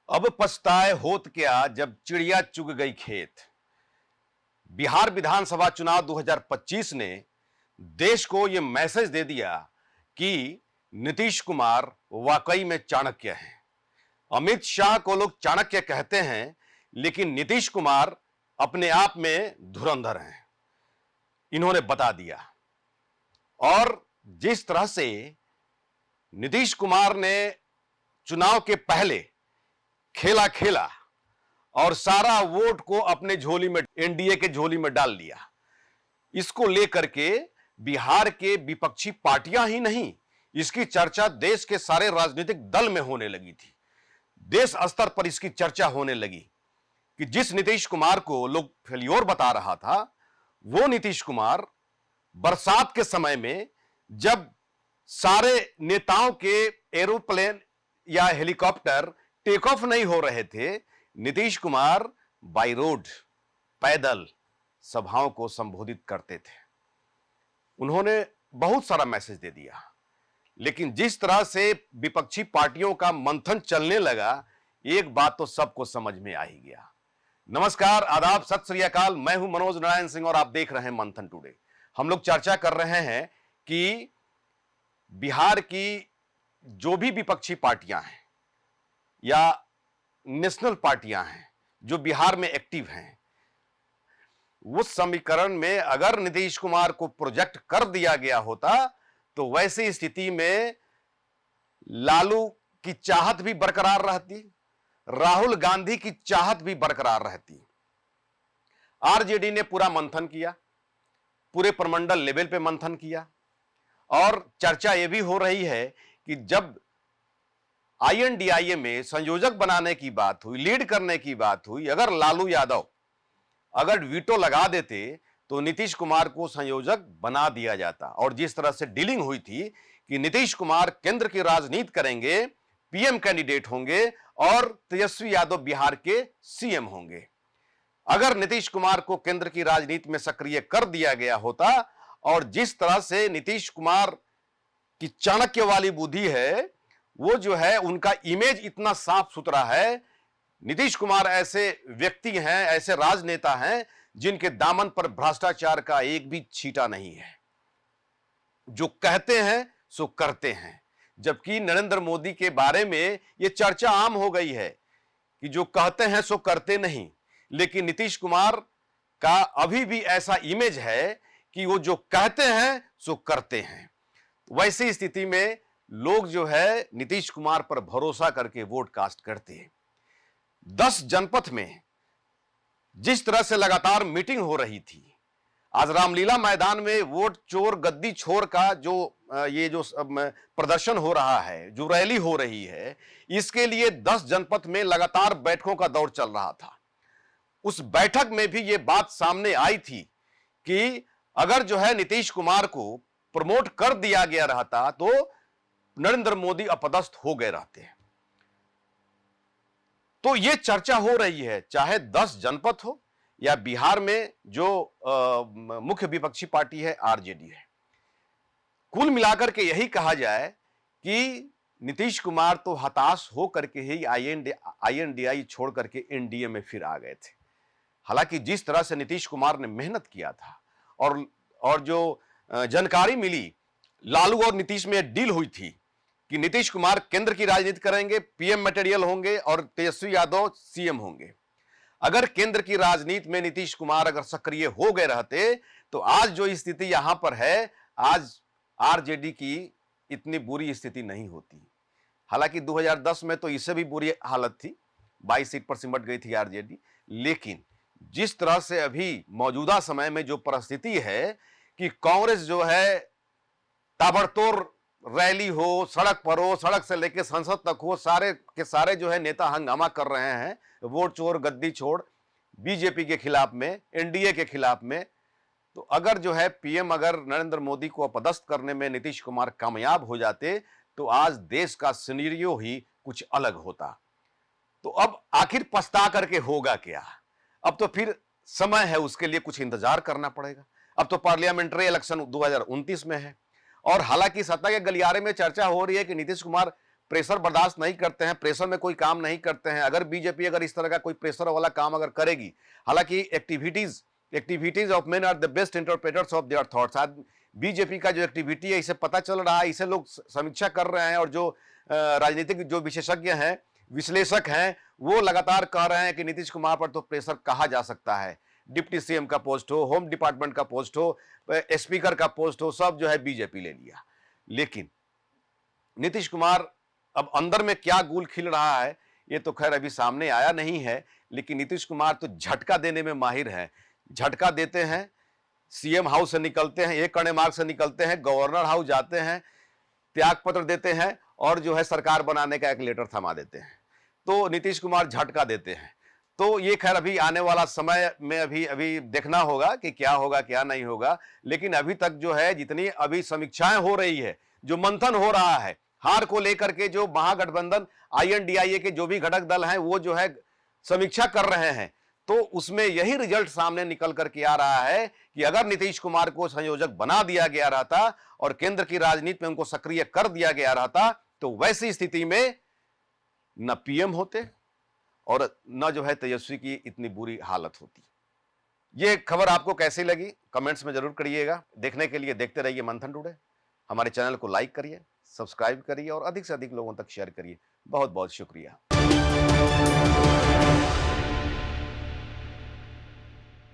अब पछताए होत क्या जब चिड़िया चुग गई खेत। बिहार विधानसभा चुनाव 2025 ने देश को यह मैसेज दे दिया कि नीतीश कुमार वाकई में चाणक्य हैं। अमित शाह को लोग चाणक्य कहते हैं, लेकिन नीतीश कुमार अपने आप में धुरंधर हैं। इन्होंने बता दिया। और जिस तरह से नीतीश कुमार ने चुनाव के पहले खेला खेला और सारा वोट को अपने झोली में, एनडीए के झोली में डाल लिया, इसको लेकर के बिहार के विपक्षी पार्टियां ही नहीं, इसकी चर्चा देश के सारे राजनीतिक दल में होने लगी थी। देश स्तर पर इसकी चर्चा होने लगी कि जिस नीतीश कुमार को लोग फेल्योर बता रहा था, वो नीतीश कुमार बरसात के समय में जब सारे नेताओं के एरोप्लेन या हेलीकॉप्टर टेक ऑफ नहीं हो रहे थे, नीतीश कुमार बाय रोड पैदल सभाओं को संबोधित करते थे। उन्होंने बहुत सारा मैसेज दे दिया, लेकिन जिस तरह से विपक्षी पार्टियों का मंथन चलने लगा, एक बात तो सबको समझ में आ ही गया। नमस्कार, आदाब, सत श्री अकाल। मैं हूं मनोज नारायण सिंह और आप देख रहे हैं मंथन टुडे। हम लोग चर्चा कर रहे हैं कि बिहार की जो भी विपक्षी पार्टियां हैं या नेशनल पार्टियां हैं जो बिहार में एक्टिव हैं, उस समीकरण में अगर नीतीश कुमार को प्रोजेक्ट कर दिया गया होता तो वैसी स्थिति में लालू की चाहत भी बरकरार रहती, राहुल गांधी की चाहत भी बरकरार रहती। आरजेडी ने पूरा मंथन किया, पूरे प्रमंडल लेवल पे मंथन किया, और चर्चा यह भी हो रही है कि जब आईएनडीआईए में संयोजक बनाने की बात हुई, लीड करने की बात हुई, अगर लालू यादव अगर वीटो लगा देते तो नीतीश कुमार को संयोजक बना दिया जाता। और जिस तरह से डीलिंग हुई थी कि नीतीश कुमार केंद्र की राजनीति करेंगे, पीएम कैंडिडेट होंगे और तेजस्वी यादव बिहार के सीएम होंगे। अगर नीतीश कुमार को केंद्र की राजनीति में सक्रिय कर दिया गया होता, और जिस तरह से नीतीश कुमार की चाणक्य वाली बुद्धि है, वो जो है उनका इमेज इतना साफ सुथरा है। नीतीश कुमार ऐसे व्यक्ति हैं, ऐसे राजनेता हैं जिनके दामन पर भ्रष्टाचार का एक भी छींटा नहीं है। जो कहते हैं सो करते हैं। जबकि नरेंद्र मोदी के बारे में यह चर्चा आम हो गई है कि जो कहते हैं सो करते नहीं, लेकिन नीतीश कुमार का अभी भी ऐसा इमेज है कि वो जो कहते हैं सो करते हैं। वैसी स्थिति में लोग जो है नीतीश कुमार पर भरोसा करके वोट कास्ट करते हैं। 10 जनपद में जिस तरह से लगातार मीटिंग हो रही थी, आज रामलीला मैदान में वोट चोर गद्दी छोर का जो ये जो प्रदर्शन हो रहा है, जो रैली हो रही है, इसके लिए 10 जनपद में लगातार बैठकों का दौर चल रहा था। उस बैठक में भी ये बात सामने आई थी कि अगर जो है नीतीश कुमार को प्रमोट कर दिया गया रहता तो नरेंद्र मोदी अपदस्थ हो गए रहते। तो यह चर्चा हो रही है, चाहे 10 जनपद हो या बिहार में जो मुख्य विपक्षी पार्टी है आरजेडी है। कुल मिलाकर के यही कहा जाए कि नीतीश कुमार तो हताश हो करके ही आईएनडीआई छोड़ करके एनडीए में फिर आ गए थे। हालांकि जिस तरह से नीतीश कुमार ने मेहनत किया था और जो जानकारी मिली, लालू और नीतीश में डील हुई थी कि नीतीश कुमार केंद्र की राजनीति करेंगे, पीएम मटेरियल होंगे और तेजस्वी यादव सीएम होंगे। अगर केंद्र की राजनीति में नीतीश कुमार अगर सक्रिय हो गए रहते तो आज जो स्थिति यहां पर है, आज आरजेडी की इतनी बुरी स्थिति नहीं होती। हालांकि 2010 में तो इससे भी बुरी हालत थी, 22 सीट पर सिमट गई थी आरजेडी। लेकिन जिस तरह से अभी मौजूदा समय में जो परिस्थिति है कि कांग्रेस जो है ताबड़तोड़ रैली हो, सड़क पर हो, सड़क से लेकर संसद तक हो, सारे के सारे जो है नेता हंगामा कर रहे हैं वोट चोर गद्दी छोड़ बीजेपी के खिलाफ में, एनडीए के खिलाफ में। तो अगर जो है पीएम अगर नरेंद्र मोदी को अपदस्थ करने में नीतीश कुमार कामयाब हो जाते तो आज देश का सिनेरियो ही कुछ अलग होता। तो अब आखिर पछता करके होगा क्या? अब तो फिर समय है, उसके लिए कुछ इंतजार करना पड़ेगा। अब तो पार्लियामेंट्री इलेक्शन 2029 में है, और हालांकि सत्ता के गलियारे में चर्चा हो रही है कि नीतीश कुमार प्रेशर बर्दाश्त नहीं करते हैं, प्रेशर में कोई काम नहीं करते हैं। अगर बीजेपी अगर इस तरह का कोई प्रेशर वाला काम अगर करेगी, हालांकि activities of men are the best interpreters of their thoughts. आज बीजेपी का जो एक्टिविटी है इसे पता चल रहा है, इसे लोग समीक्षा कर रहे हैं, और जो राजनीतिक जो विशेषज्ञ हैं, विश्लेषक हैं, वो लगातार कह रहे हैं कि नीतीश कुमार पर तो प्रेशर कहा जा सकता है। डिप्टी सीएम का पोस्ट हो, होम डिपार्टमेंट का पोस्ट हो, स्पीकर का पोस्ट हो, सब जो है बीजेपी ले लिया। लेकिन नीतीश कुमार अब अंदर में क्या गुल खिल रहा है ये तो खैर अभी सामने आया नहीं है, लेकिन नीतीश कुमार तो झटका देने में माहिर हैं। झटका देते हैं, सीएम हाउस से निकलते हैं, एक करने मार्ग से निकलते हैं, गवर्नर हाउस जाते हैं, त्याग पत्र देते हैं, और जो है सरकार बनाने का एक लेटर थमा देते हैं। तो नीतीश कुमार झटका देते हैं। तो ये खैर अभी आने वाला समय में अभी देखना होगा कि क्या होगा क्या नहीं होगा। लेकिन अभी तक जो है जितनी अभी समीक्षाएं हो रही है, जो मंथन हो रहा है हार को लेकर के, जो महागठबंधन INDIA के जो भी घटक दल हैं वो जो है समीक्षा कर रहे हैं, तो उसमें यही रिजल्ट सामने निकल करके आ रहा है कि अगर नीतीश कुमार को संयोजक बना दिया गया रहता और केंद्र की राजनीति में उनको सक्रिय कर दिया गया रहता, तो वैसी स्थिति में न पीएम होते और न जो है तेजस्वी की इतनी बुरी हालत होती। ये खबर आपको कैसी लगी कमेंट्स में जरूर करिएगा। देखने के लिए देखते रहिए मंथन टुडे। हमारे चैनल को लाइक करिए, सब्सक्राइब करिए और अधिक से अधिक लोगों तक शेयर करिए। बहुत बहुत शुक्रिया।